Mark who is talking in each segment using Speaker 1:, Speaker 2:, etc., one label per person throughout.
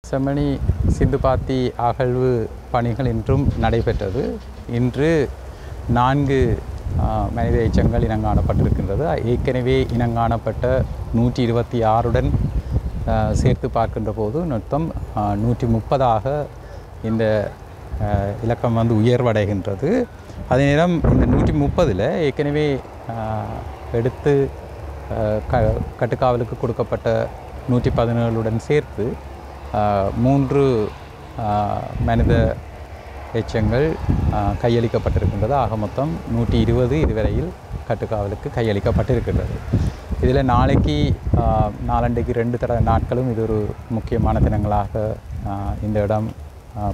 Speaker 1: செம்மணி சிந்துபாத்தி அகழ்வு பணிகள் இன்றும் நடைபெற்றது. இன்று 4 மனித எச்சங்கள் இனங்காணப்பட்டிருக்கின்றது. ஏற்கனவே இனங்காணப்பட்ட 126உடன் சேர்த்து பார்க்கின்ற போது மொத்தம் 130ஆக இந்த இலக்கம் உயர்வடைகின்றது. அதே நேரம் இந்த 130ல் ஏற்கனவே எடுத்து கட்டுக்காவலுக்கு கொடுக்கப்பட்ட 117உடன் சேர்த்து 3 மனித எச்சங்கள் கையளிக்கப்பட்டிருக்கின்றது. ஆக மொத்தம் 120 இதுவரையில் கட்டுக்காவலுக்கு கையளிக்கப்பட்டிருக்கின்றது. இதில் நாளைக்கு நாளண்டைக்கு 2 நாட்களும் இது ஒரு முக்கியமான தினங்களாக இந்த இடம்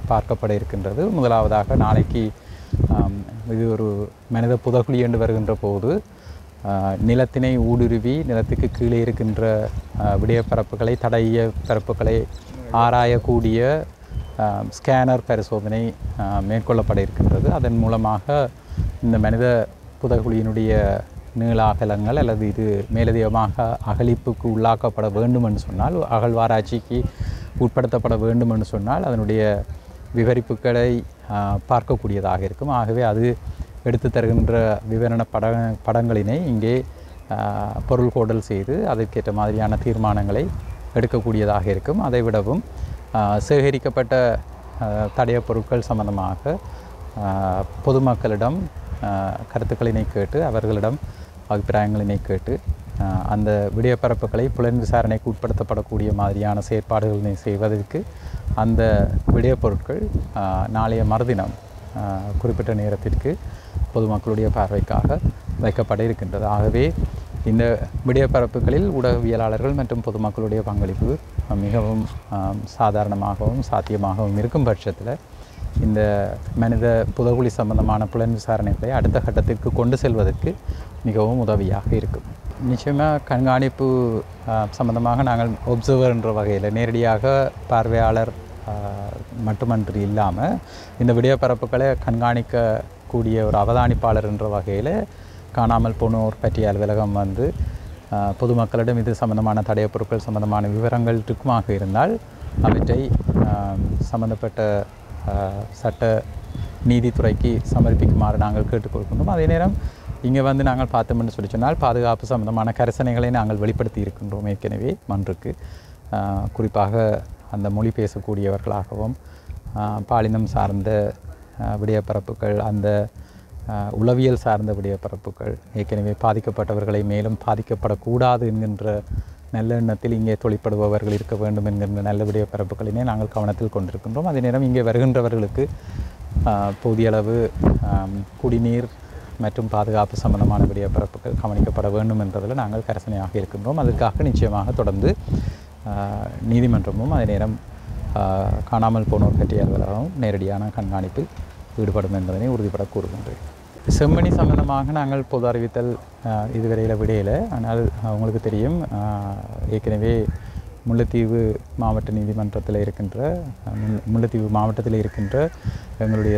Speaker 1: பார்க்கப்பட இருக்கின்றது. முதலாவதாக நாளைக்கு இது ஒரு மனித புதகுழி என்று வருகின்ற போது நிலத்தினை ஊடுருவி நிலத்துக்கு கீழே இருக்கின்ற விடயப்பரப்புகளை தடைய பரப்புகளை ஆராயக்கூடிய ஸ்கேனர் பரிசோதனை மேற்கொள்ளப்பட இருக்கின்றது. அதன் மூலமாக இந்த மனித புதகுழியினுடைய நீள அகலங்கள் அல்லது இது மேலதிகமாக அகழிப்புக்கு உள்ளாக்கப்பட வேண்டும் என்று சொன்னால், அகழ்வாராய்ச்சிக்கு உட்படுத்தப்பட வேண்டும் என்று சொன்னால் அதனுடைய விவரிப்புகளை பார்க்கக்கூடியதாக இருக்கும். ஆகவே அது எடுத்து தருகின்ற விவரண படங்களினை இங்கே பொருள் கோடல் செய்து அதற்கேற்ற மாதிரியான தீர்மானங்களை எடுக்கக்கூடியதாக இருக்கும். அதை விடவும் சேகரிக்கப்பட்ட தடய பொருட்கள் சம்பந்தமாக பொதுமக்களிடம் கருத்துக்களினை கேட்டு அவர்களிடம் அபிப்பிராயங்களினை கேட்டு அந்த விடயப்பரப்புகளை புலன் விசாரணைக்கு உட்படுத்தப்படக்கூடிய மாதிரியான செயற்பாடுகளை செய்வதற்கு அந்த விடயப்பொருட்கள் நாளைய மறுதினம் குறிப்பிட்ட நேரத்திற்கு பொதுமக்களுடைய பார்வைக்காக வைக்கப்பட இருக்கின்றது. ஆகவே இந்த விடயப்பரப்புகளில் ஊடகவியலாளர்கள் மற்றும் பொதுமக்களுடைய பங்களிப்பு மிகவும் சாதாரணமாகவும் சாத்தியமாகவும் இருக்கும் பட்சத்தில் இந்த மனித புதகுழி சம்பந்தமான புலன் விசாரணைகளை அடுத்த கட்டத்திற்கு கொண்டு செல்வதற்கு மிகவும் உதவியாக இருக்கும். நிச்சயமாக கண்காணிப்பு சம்பந்தமாக நாங்கள் ஒப்சர்வர் என்ற வகையில் நேரடியாக பார்வையாளர் மட்டுமன்றி இல்லாமல் இந்த விடயப்பரப்புகளை கண்காணிக்கக்கூடிய ஒரு அவதானிப்பாளர் என்ற வகையில் காணாமல் போனோர் பற்றிய அலுவலகம் பொதுமக்களிடம் இது சம்பந்தமான தடய பொருட்கள் சம்பந்தமான விவரங்கள் இருக்குமாக இருந்தால் அவற்றை சம்பந்தப்பட்ட சட்ட நீதித்துறைக்கு சமர்ப்பிக்குமாறு நாங்கள் கேட்டுக்கொள்கின்றோம். அதே நேரம் இங்கே நாங்கள் பார்த்தோம்னு சொல்லி சொன்னால் பாதுகாப்பு சம்பந்தமான கரிசனைகளை நாங்கள் வெளிப்படுத்தி இருக்கின்றோம் ஏற்கனவே மன்றுக்கு. குறிப்பாக அந்த மொழி பேசக்கூடியவர்களாகவும் பாலினம் சார்ந்த விடயப்பரப்புகள் அந்த உளவியல் சார்ந்த விடயப்பரப்புகள் ஏற்கனவே பாதிக்கப்பட்டவர்களை மேலும் பாதிக்கப்படக்கூடாது என்கின்ற நல்ல எண்ணத்தில் இங்கே தொழிற்படுபவர்கள் இருக்க வேண்டும் என்கின்ற நல்ல விடயப்பரப்புகளினை நாங்கள் கவனத்தில் கொண்டிருக்கின்றோம். அதே நேரம் இங்கே வருகின்றவர்களுக்கு போதிய அளவு குடிநீர் மற்றும் பாதுகாப்பு சம்பந்தமான விடயப்பரப்புகள் கவனிக்கப்பட வேண்டும் என்பதில் நாங்கள் கரிசனையாக இருக்கின்றோம். அதற்காக நிச்சயமாக தொடர்ந்து நீதிமன்றமும் அதே நேரம் காணாமல் போனோர் பற்றிய அலுவலகமும் நேரடியான கண்காணிப்பில் ஈடுபடும் என்பதனை உறுதிபட கூறுகின்றேன். செம்மணி சம்பந்தமாக நாங்கள் பொது அறிவித்தல் இதுவரையில் விடையில். ஆனால் உங்களுக்கு தெரியும், ஏற்கனவே முல்லைத்தீவு மாவட்ட நீதிமன்றத்தில் இருக்கின்ற முல்லைத்தீவு மாவட்டத்தில் இருக்கின்ற எங்களுடைய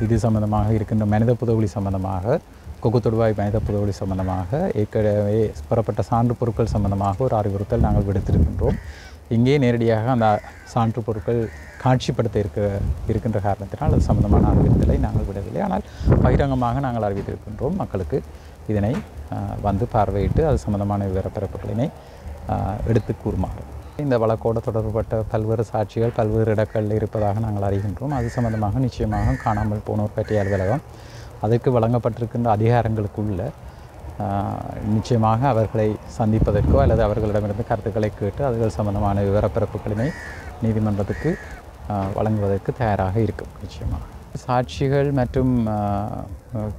Speaker 1: இது சம்பந்தமாக இருக்கின்ற மனித புதகுழி சம்பந்தமாக கொக்குத்தொடுவாய் மனித புதகுழி சம்பந்தமாக ஏற்கனவே பெறப்பட்ட சான்று பொருட்கள் சம்பந்தமாக ஒரு அறிவுறுத்தல் நாங்கள் விடுத்திருக்கின்றோம். இங்கே நேரடியாக அந்த சான்று பொருட்கள் காட்சிப்படுத்த இருக்கின்ற காரணத்தினால் அது சம்பந்தமான அறிவித்தலை நாங்கள் விடவில்லை. ஆனால் பகிரங்கமாக நாங்கள் அறிவித்திருக்கின்றோம் மக்களுக்கு இதனை பார்வையிட்டு அது சம்பந்தமான விவரப்பரப்புகளினை எடுத்து கூறுமாறு. இந்த வழக்கோடு தொடர்புபட்ட பல்வேறு சாட்சிகள் பல்வேறு இடங்களில் இருப்பதாக நாங்கள் அறிகின்றோம். அது சம்பந்தமாக நிச்சயமாக காணாமல் போனோர் பற்றிய அலுவலகம் அதற்கு வழங்கப்பட்டிருக்கின்ற அதிகாரங்களுக்குள்ள நிச்சயமாக அவர்களை சந்திப்பதற்கோ அல்லது அவர்களிடமிருந்து கருத்துக்களை கேட்டு அதுகள் சம்பந்தமான விவரப்பரப்புகளினை நீதிமன்றத்துக்கு வழங்குவதற்கு தயாராக இருக்கும். நிச்சயமாக சாட்சிகள் மற்றும்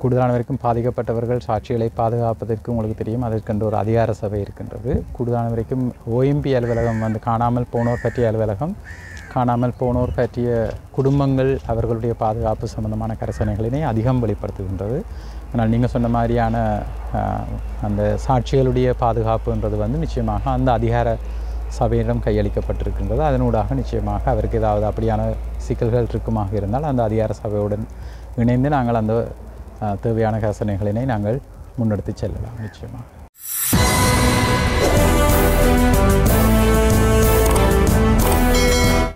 Speaker 1: கூடுதலான வரைக்கும் பாதிக்கப்பட்டவர்கள் சாட்சிகளை பாதுகாப்பதற்கு உங்களுக்கு தெரியும் அதற்கென்று ஒரு அதிகார சபை இருக்கின்றது. கூடுதலான வரைக்கும் OMP அலுவலகம் காணாமல் போனோர் பற்றிய அலுவலகம் காணாமல் போனோர் பற்றிய குடும்பங்கள் அவர்களுடைய பாதுகாப்பு சம்பந்தமான கரிசனைகளினை அதிகம் வெளிப்படுத்துகின்றது. ஆனால் நீங்கள் சொன்ன மாதிரியான அந்த சாட்சிகளுடைய பாதுகாப்புன்றது நிச்சயமாக அந்த அதிகார சபையிடம் கையளிக்கப்பட்டிருக்கின்றது. அதனூடாக நிச்சயமாக அவருக்கு ஏதாவது அப்படியான சிக்கல்கள் இருக்குமாக இருந்தால் அந்த அதிகார சபையுடன் இணைந்து நாங்கள் அந்த தேவையான கரிசனைகளினை நாங்கள் முன்னெடுத்து செல்லலாம் நிச்சயமாக.